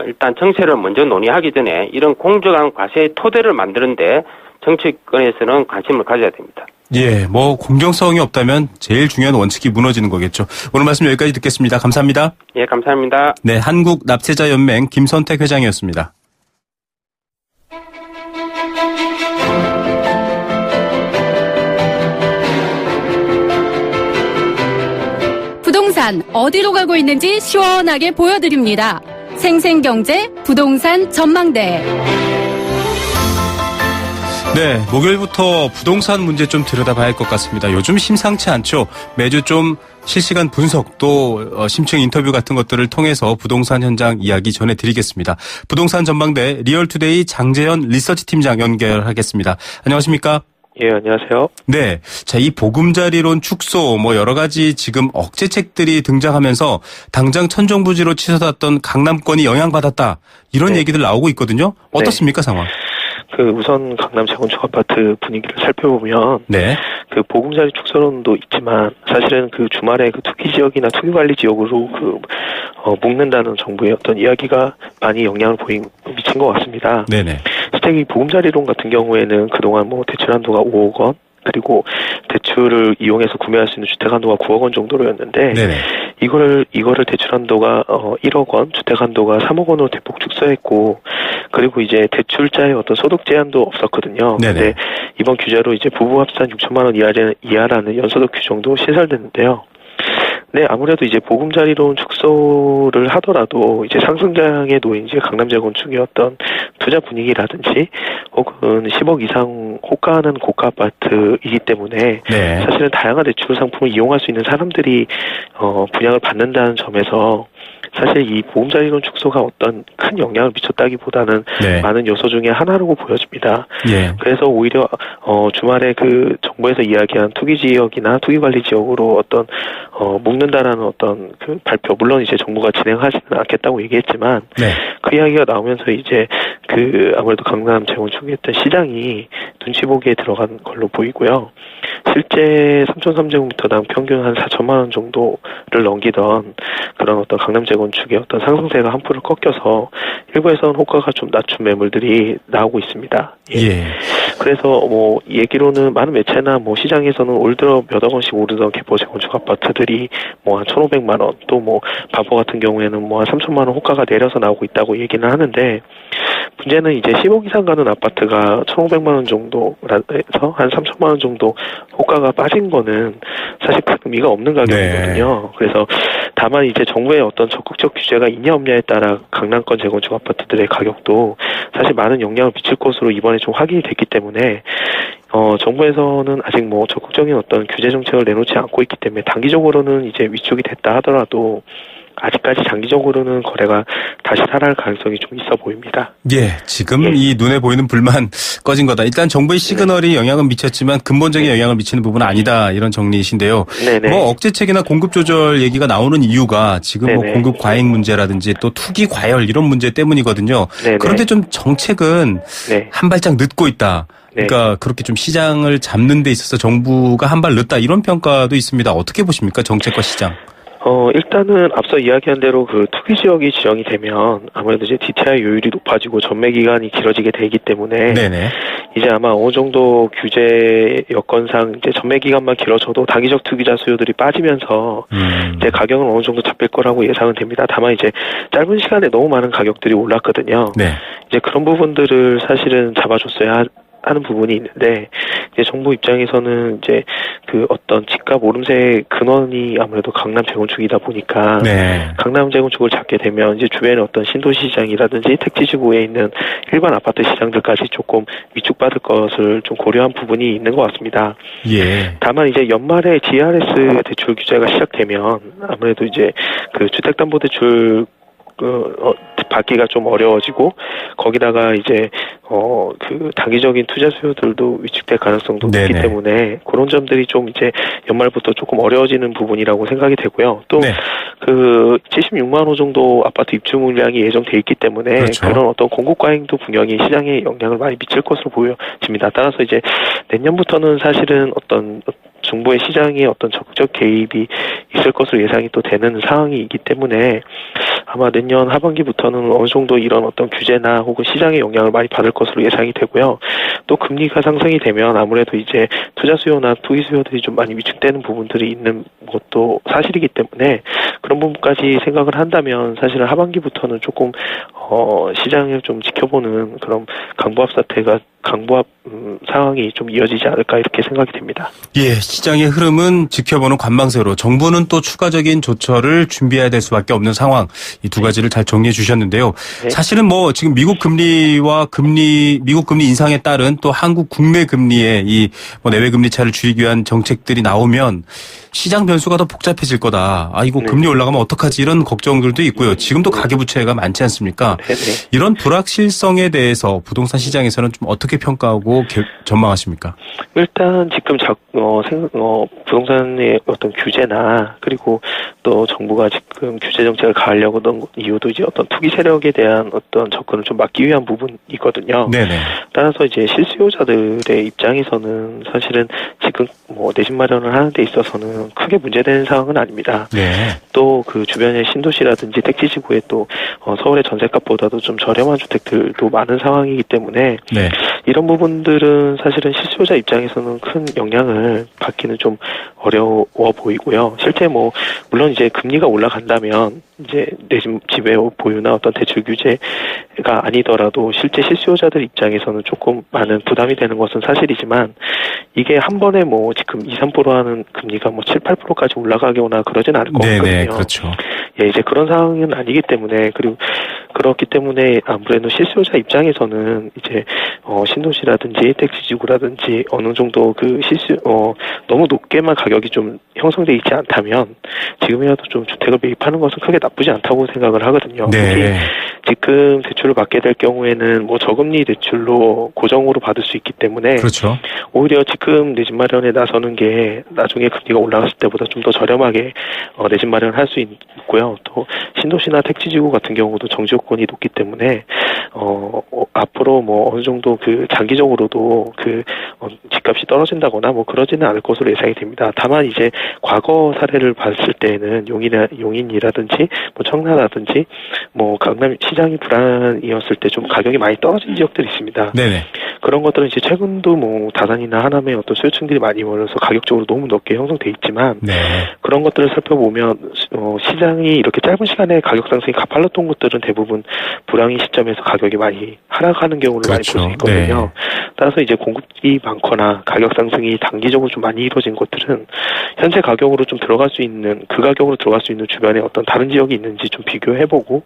일단 정세를 먼저 논의하기 전에 이런 공정한 과세의 토대를 만드는데 정치권에서는 관심을 가져야 됩니다. 예, 공정성이 없다면 제일 중요한 원칙이 무너지는 거겠죠. 오늘 말씀 여기까지 듣겠습니다. 감사합니다. 예, 감사합니다. 네, 한국납세자연맹 김선택 회장이었습니다. 부동산 어디로 가고 있는지 시원하게 보여드립니다. 생생경제 부동산 전망대. 네, 목요일부터 부동산 문제 좀 들여다봐야 할 것 같습니다. 요즘 심상치 않죠. 매주 좀 실시간 분석 또 심층 인터뷰 같은 것들을 통해서 부동산 현장 이야기 전해드리겠습니다. 부동산 전망대 리얼투데이 장재현 리서치팀장 연결하겠습니다. 안녕하십니까? 예, 안녕하세요. 네. 자, 이 보금자리론 축소, 여러 가지 지금 억제책들이 등장하면서 당장 천정부지로 치솟았던 강남권이 영향받았다. 이런 얘기들 나오고 있거든요. 어떻습니까, 상황? 우선 강남 재건축 아파트 분위기를 살펴보면 네. 보금자리 축소론도 있지만 사실은 주말에 투기 지역이나 투기 관리 지역으로 묶는다는 정부의 어떤 이야기가 많이 영향을 미친 것 같습니다. 네네. 실제 보금자리론 같은 경우에는 그동안 대출 한도가 5억 원, 그리고 대출을 이용해서 구매할 수 있는 주택 한도가 9억 원 정도로였는데, 네네. 이거를 대출 한도가 1억 원, 주택 한도가 3억 원으로 대폭 축소했고, 그리고 이제 대출자의 어떤 소득 제한도 없었거든요. 네네. 근데 이번 규제로 이제 부부 합산 6천만 원 이하라는 연소득 규정도 신설됐는데요. 네, 아무래도 이제 보금자리론 축소를 하더라도 이제 상승장에 놓인 이제 강남 재건축의 어떤 투자 분위기라든지 혹은 10억 이상 호가하는 고가 아파트이기 때문에 네. 사실은 다양한 대출 상품을 이용할 수 있는 사람들이 분양을 받는다는 점에서 사실 이 보금자리론 축소가 어떤 큰 영향을 미쳤다기보다는 네. 많은 요소 중에 하나라고 보여집니다. 예. 그래서 오히려 주말에 정부에서 이야기한 투기 지역이나 투기 관리 지역으로 어떤 묶는다라는 어떤 발표, 물론 이제 정부가 진행하지는 않겠다고 얘기했지만 네. 그 이야기가 나오면서 이제 아무래도 강남 재건축의 어떤 시장이 눈치 보기에 들어간 걸로 보이고요. 실제 3,300제곱미터당 평균 한 4천만 원 정도를 넘기던 그런 어떤 강남 재건축의 어떤 상승세가 한풀을 꺾여서 일부에서는 호가가 좀 낮춘 매물들이 나오고 있습니다. 예. 예. 그래서 얘기로는 많은 매체나 시장에서는 올 들어 몇억 원씩 오르던 개포 재건축 아파트들이 한 1,500만 원, 또 반포 같은 경우에는 한 3천만 원 호가가 내려서 나오고 있다고 얘기는 하는데, 문제는 이제 10억 이상 가는 아파트가 1,500만 원 정도라서 한 3천만 원 정도 호가가 빠진 거는 사실 큰 의미가 없는 가격이거든요. 네. 그래서 다만 이제 정부의 어떤 적극적 규제가 있냐 없냐에 따라 강남권 재건축 아파트들의 가격도 사실 많은 영향을 미칠 것으로 이번에 좀 확인이 됐기 때문에 정부에서는 아직 적극적인 어떤 규제 정책을 내놓지 않고 있기 때문에 단기적으로는 이제 위축이 됐다 하더라도 아직까지 장기적으로는 거래가 다시 살아날 가능성이 좀 있어 보입니다. 예, 지금 이 눈에 보이는 불만 꺼진 거다. 일단 정부의 시그널이 영향은 미쳤지만 근본적인 영향을 미치는 부분은 아니다. 이런 정리이신데요. 네네. 억제책이나 공급 조절 얘기가 나오는 이유가 지금 공급 과잉 문제라든지 또 투기 과열 이런 문제 때문이거든요. 네네. 그런데 좀 정책은 한 발짝 늦고 있다. 그러니까 그렇게 좀 시장을 잡는 데 있어서 정부가 한 발 늦다 이런 평가도 있습니다. 어떻게 보십니까? 정책과 시장. 일단은 앞서 이야기한 대로 투기 지역이 지정이 되면 아무래도 이제 DTI 요율이 높아지고 전매 기간이 길어지게 되기 때문에 네네. 이제 아마 어느 정도 규제 여건상 이제 전매 기간만 길어져도 단기적 투기자 수요들이 빠지면서 이제 가격은 어느 정도 잡힐 거라고 예상은 됩니다. 다만 이제 짧은 시간에 너무 많은 가격들이 올랐거든요. 네. 이제 그런 부분들을 사실은 잡아줬어야 하는 부분이 있는데, 이제 정부 입장에서는 이제 어떤 집값 오름세의 근원이 아무래도 강남 재건축이다 보니까, 네. 강남 재건축을 잡게 되면 이제 주변에 어떤 신도시 시장이라든지 택지지구에 있는 일반 아파트 시장들까지 조금 위축받을 것을 좀 고려한 부분이 있는 것 같습니다. 예. 다만 이제 연말에 GRS 대출 규제가 시작되면 아무래도 이제 주택담보대출 받기가 좀 어려워지고, 거기다가 이제 단기적인 투자 수요들도 위축될 가능성도 네네. 높기 때문에 그런 점들이 좀 이제 연말부터 조금 어려워지는 부분이라고 생각이 되고요. 또 네. 76만 호 정도 아파트 입주 물량이 예정돼 있기 때문에 그렇죠. 그런 어떤 공급 과잉도 분명히 시장에 영향을 많이 미칠 것으로 보여집니다. 따라서 이제 내년부터는 사실은 어떤 정부의 시장에 어떤 적극적 개입이 있을 것으로 예상이 또 되는 상황이기 때문에 아마 내년 하반기부터는 어느 정도 이런 어떤 규제나 혹은 시장의 영향을 많이 받을 것으로 예상이 되고요. 또 금리가 상승이 되면 아무래도 이제 투자 수요나 투기 수요들이 좀 많이 위축되는 부분들이 있는 것도 사실이기 때문에 그런 부분까지 생각을 한다면 사실은 하반기부터는 조금 시장을 좀 지켜보는 그런 강보합 상황이 좀 이어지지 않을까 이렇게 생각이 됩니다. 예, 시장의 흐름은 지켜보는 관망세로 정부는 또 추가적인 조처를 준비해야 될 수밖에 없는 상황. 이 두 가지를 잘 정리해 주셨는데요. 네. 사실은 지금 미국 금리와 미국 금리 인상에 따른 또 한국 국내 금리의 이 내외 금리 차를 줄이기 위한 정책들이 나오면 시장 변수가 더 복잡해질 거다. 아, 이거 네. 금리 올라가면 어떡하지? 이런 걱정들도 있고요. 지금도 가계부채가 많지 않습니까? 네네. 이런 불확실성에 대해서 부동산 시장에서는 좀 어떻게 평가하고 전망하십니까? 일단 지금 부동산의 어떤 규제나 그리고 또 정부가 지금 규제 정책을 가하려고 하던 이유도 이제 어떤 투기 세력에 대한 어떤 접근을 좀 막기 위한 부분이거든요. 네네. 따라서 이제 실수요자들의 입장에서는 사실은 지금 내 집 마련을 하는 데 있어서는 크게 문제되는 상황은 아닙니다. 네. 또 그 주변의 신도시라든지 택지지구에 또 서울의 전세값보다도 좀 저렴한 주택들도 많은 상황이기 때문에 네. 이런 부분들은 사실은 실수요자 입장에서는 큰 영향을 받기는 좀 어려워 보이고요. 실제 물론 이제 금리가 올라간다면 이제 내 집의 보유나 어떤 대출 규제가 아니더라도 실제 실수요자들 입장에서는 조금 많은 부담이 되는 것은 사실이지만 이게 한 번에 지금 2, 3% 하는 금리가 7, 8%까지 올라가거나 그러진 않을 것 같거든요. 네네, 그렇죠. 예, 이제 그런 상황은 아니기 때문에 그렇기 때문에 아무래도 실수요자 입장에서는 이제 신도시라든지 택지지구라든지 어느 정도 너무 높게만 가격이 좀 형성돼 있지 않다면 지금이라도 좀 주택을 매입하는 것은 크게 나쁘지 않다고 생각을 하거든요. 네. 지금 대출을 받게 될 경우에는 저금리 대출로 고정으로 받을 수 있기 때문에 그렇죠. 오히려 지금 내 집 마련에 나서는 게 나중에 금리가 올라갔을 때보다 좀 더 저렴하게 내 집 마련을 할 수 있고요. 또 신도시나 택지지구 같은 경우도 정지 요건이 높기 때문에 앞으로 어느 정도 장기적으로도 집값이 떨어진다거나 그러지는 않을 것으로 예상이 됩니다. 다만 이제 과거 사례를 봤을 때는 용인이라든지 청라라든지 강남 시장이 불안이었을 때 좀 가격이 많이 떨어진 지역들이 있습니다. 네네. 그런 것들은 이제 최근도 다산이나 하남에 어떤 소유층들이 많이 몰려서 가격적으로 너무 높게 형성돼 있지만 네. 그런 것들을 살펴보면 시장이 이렇게 짧은 시간에 가격 상승이 가팔랐던 것들은 대부분 불황의 시점에서 가격이 많이 하락하는 경우를 그렇죠. 많이 볼 수 있거든요. 네. 따라서 이제 공급이 많거나 가격 상승이 단기적으로 좀 많이 이루어진 것들은 현재 가격으로 좀 들어갈 수 있는 가격으로 들어갈 수 있는 주변에 어떤 다른 지역이 있는지 좀 비교해보고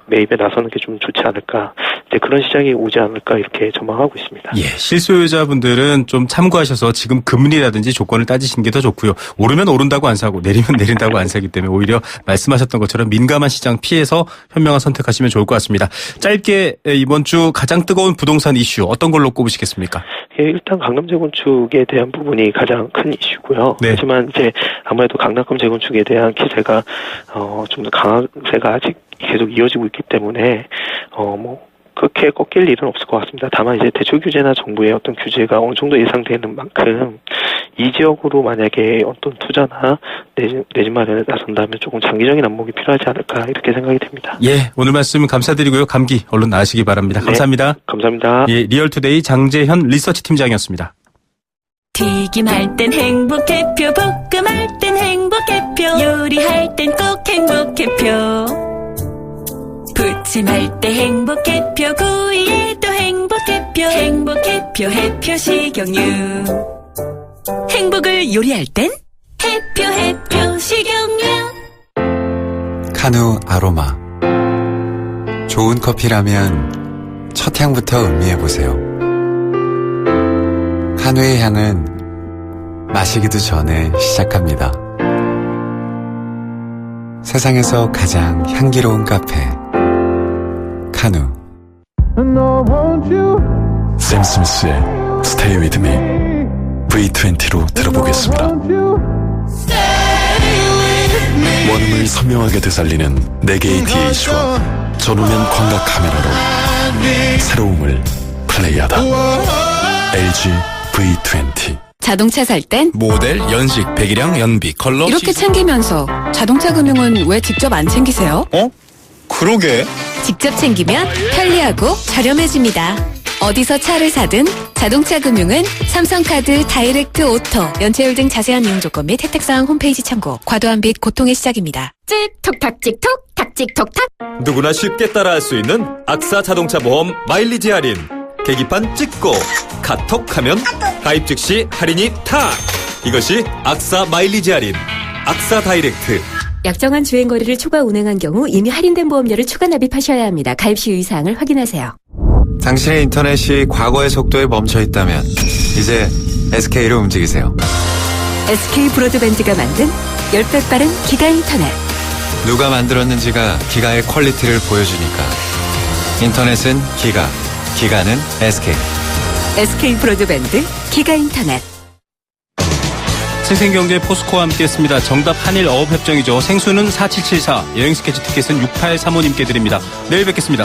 매입에 나서는 게 좀 좋지 않을까. 이제 그런 시장이 오지 않을까 이렇게 전망하고 있습니다. 예, 실소유자분들은 좀 참고하셔서 지금 금리라든지 조건을 따지시는 게 더 좋고요. 오르면 오른다고 안 사고 내리면 내린다고 안 사기 때문에 오히려 말씀하셨던 것처럼 민감한 시장 피해서 현명한 선택하시면 좋을 것 같습니다. 짧게 이번 주 가장 뜨거운 부동산 이슈 어떤 걸로 꼽으시겠습니까? 예, 일단 강남 재건축에 대한 부분이 가장 큰 이슈고요. 네. 하지만 이제 아무래도 강남권 재건축에 대한 기세가 좀 더 강세가 아직 계속 이어지고 있기 때문에 그렇게 꺾일 일은 없을 것 같습니다. 다만 이제 대출 규제나 정부의 어떤 규제가 어느 정도 예상되는 만큼 이 지역으로 만약에 어떤 투자나 내 집 마련에 나선다면 조금 장기적인 안목이 필요하지 않을까 이렇게 생각이 됩니다. 예, 오늘 말씀 감사드리고요. 감기 얼른 나으시기 바랍니다. 감사합니다. 네, 감사합니다. 예, 리얼투데이 장재현 리서치 팀장이었습니다. 튀김할 땐 행복해표, 볶음할 땐 행복해표, 요리할 땐 꼭 행복해표. 부침할 때 행복해표, 구이에도 행복해표, 행복해표, 해표 식용유. 행복을 요리할 땐 해표 식용유. 카누 아로마. 좋은 커피라면 첫 향부터 음미해보세요. 카누의 향은 마시기도 전에 시작합니다. 세상에서 가장 향기로운 카페 카누. 샘 스미스의 Stay With Me V20로 들어보겠습니다. 원음을 선명하게 되살리는 4개의 DAC와 전후면 광각 카메라로 새로움을 플레이하다. LG V20. 자동차 살 땐 모델, 연식, 배기량, 연비, 컬러 이렇게 챙기면서 자동차 금융은 왜 직접 안 챙기세요? 그러게. 직접 챙기면 편리하고 저렴해집니다. 어디서 차를 사든 자동차 금융은 삼성카드 다이렉트 오토. 연체율 등 자세한 이용 조건 및 혜택사항 홈페이지 참고. 과도한 빚 고통의 시작입니다. 찍톡탁 찍톡 탁찍톡탁. 누구나 쉽게 따라할 수 있는 악사 자동차 보험 마일리지 할인. 계기판 찍고 카톡하면 가입 즉시 할인이 탁. 이것이 악사 마일리지 할인. 악사 다이렉트. 약정한 주행거리를 초과 운행한 경우 이미 할인된 보험료를 추가 납입하셔야 합니다. 가입 시 유의사항을 확인하세요. 당신의 인터넷이 과거의 속도에 멈춰 있다면 이제 SK로 움직이세요. SK 브로드밴드가 만든 10배 빠른 기가 인터넷. 누가 만들었는지가 기가의 퀄리티를 보여주니까. 인터넷은 기가, 기가는 SK. SK 브로드밴드 기가 인터넷. 생생경제 포스코와 함께했습니다. 정답 한일 어업협정이죠. 생수는 4774, 여행 스케치 티켓은 6835님께 드립니다. 내일 뵙겠습니다.